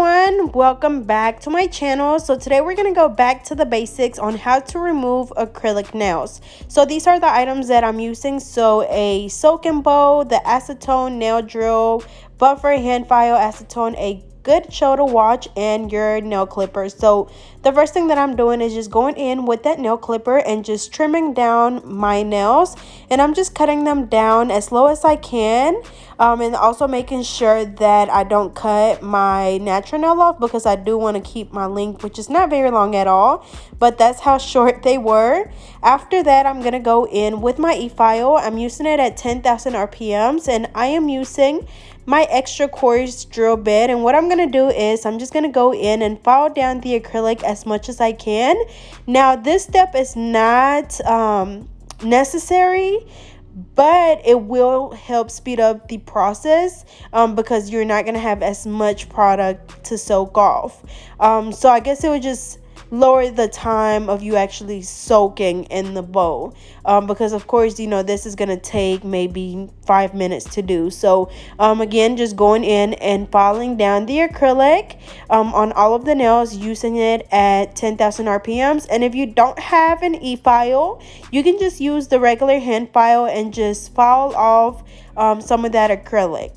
everyone, welcome back to my channel. So today we're going to go back to the basics on how to remove acrylic nails. So these are the items that I'm using. So a soaking bowl, the acetone nail drill, buffer hand file, acetone, a good shoulder watch, and your nail clippers. So the first thing that I'm doing is just going in with that nail clipper and just trimming down my nails, and I'm just cutting them down as low as I can, and also making sure that I don't cut my natural nail off, because I do want to keep my length, which is not very long at all, but that's how short they were. After that, I'm gonna go in with my e-file. I'm using it at 10,000 RPMs, and I am using my extra coarse drill bit. And what I'm gonna do is I'm just gonna go in and file down the acrylic as much as I can. Now this step is not necessary, but it will help speed up the process, because you're not gonna have as much product to soak off. So I guess it would just lower the time of you actually soaking in the bowl, because of course, you know, this is gonna take maybe 5 minutes to do. So again, just going in and filing down the acrylic on all of the nails, using it at 10,000 RPMs. And if you don't have an e-file, you can just use the regular hand file and just file off some of that acrylic.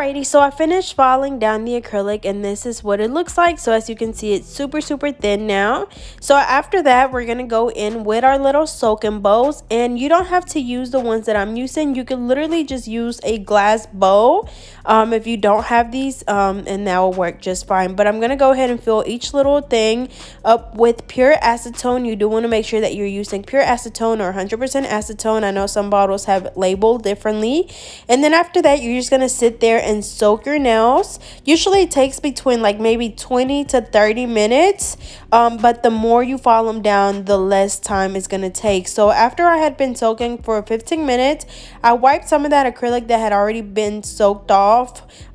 Alrighty, so I finished filing down the acrylic and this is what it looks like. So as you can see, it's super thin now. So after that, we're going to go in with our little soaking bowls, and you don't have to use the ones that I'm using. You can literally just use a glass bowl if you don't have these, and that will work just fine. But I'm going to go ahead and fill each little thing up with pure acetone. You do want to make sure that you're using pure acetone or 100% acetone. I know some bottles have it labeled differently. And then after that, you're just going to sit there and soak your nails. Usually it takes between like maybe 20 to 30 minutes, but the more you file them down, the less time it's going to take. So after I had been soaking for 15 minutes, I wiped some of that acrylic that had already been soaked off.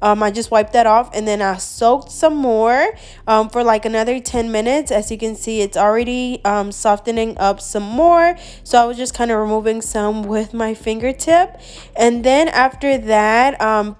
I just wiped that off, and then I soaked some more for like another 10 minutes. As you can see, it's already softening up some more. So I was just kind of removing some with my fingertip. And then after that,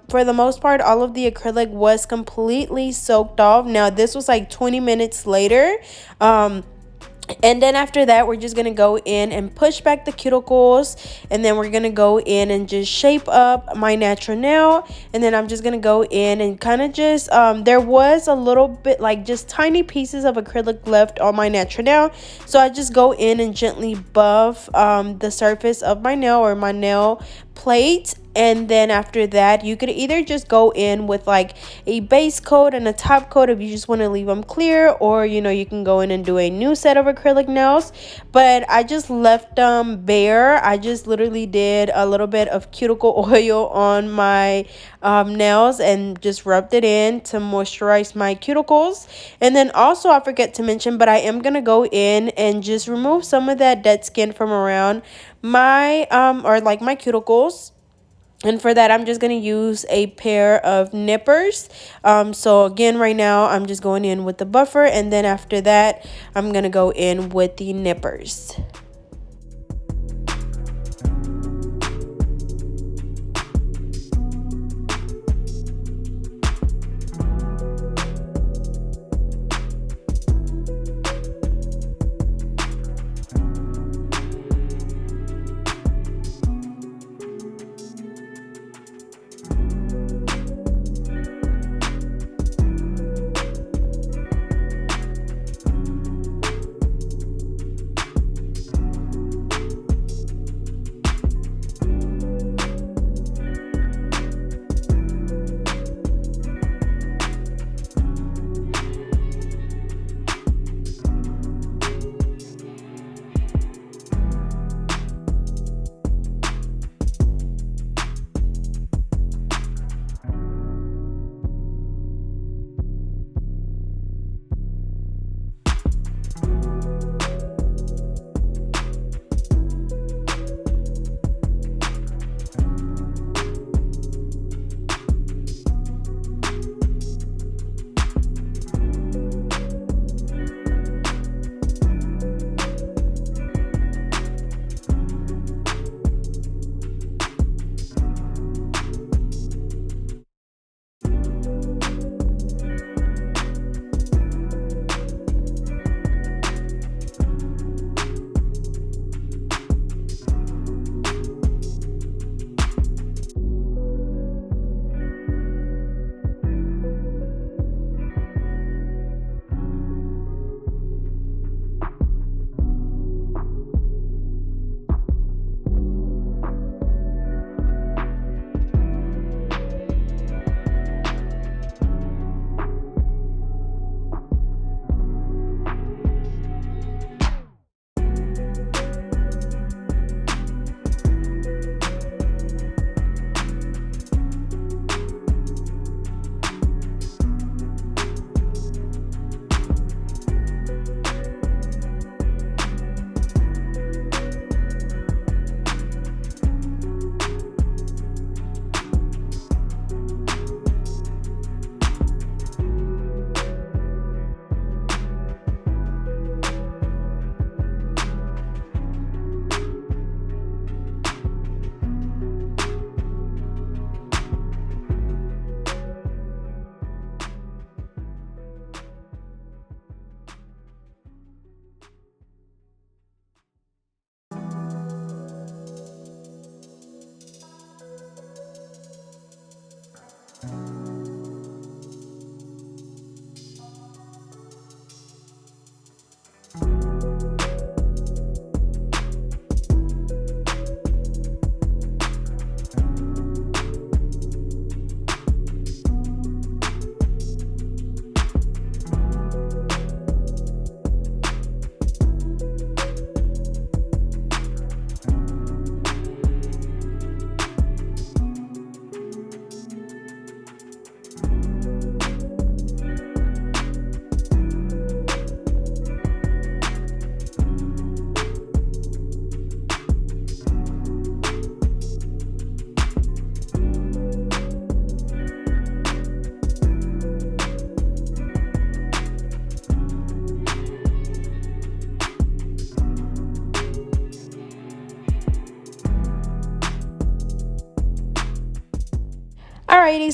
for the most part, all of the acrylic was completely soaked off. Now this was like 20 minutes later. And then after that, we're just going to go in and push back the cuticles. And then we're going to go in and just shape up my natural nail. And then I'm just going to go in and kind of just, there was a little bit like just tiny pieces of acrylic left on my natural nail. So I just go in and gently buff the surface of my nail or my nail plate. And then after that, you could either just go in with like a base coat and a top coat if you just want to leave them clear, or you know, you can go in and do a new set of acrylic nails. But I just left them bare. I just literally did a little bit of cuticle oil on my nails and just rubbed it in to moisturize my cuticles. And then also, I forget to mention, but I am gonna go in and just remove some of that dead skin from around my or like my cuticles. And for that, I'm just going to use a pair of nippers. So again, right now, I'm just going in with the buffer. And then after that, I'm going to go in with the nippers.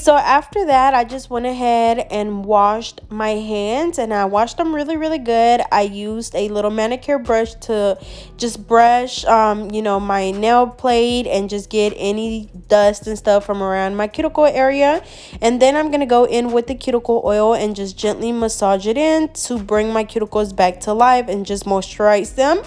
So after that, I just went ahead and washed my hands, and I washed them really, really good. I used a little manicure brush to just brush, my nail plate and just get any dust and stuff from around my cuticle area. And then I'm going to go in with the cuticle oil and just gently massage it in to bring my cuticles back to life and just moisturize them.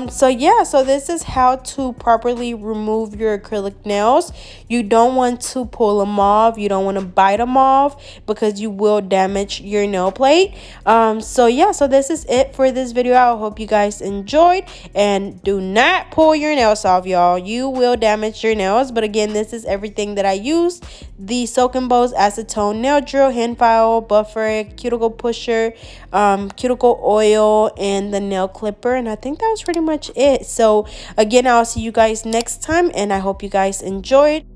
So this is how to properly remove your acrylic nails. You don't want to pull them off. You don't want to bite them off because you will damage your nail plate. So this is it for this video. I hope you guys enjoyed, and do not pull your nails off, y'all. You will damage your nails. But again, this is everything that I used: the Soak and Bows acetone nail drill, hand file, buffer, cuticle pusher, cuticle oil, and the nail clipper. And I think that was pretty much it. So again, I'll see you guys next time, and I hope you guys enjoyed.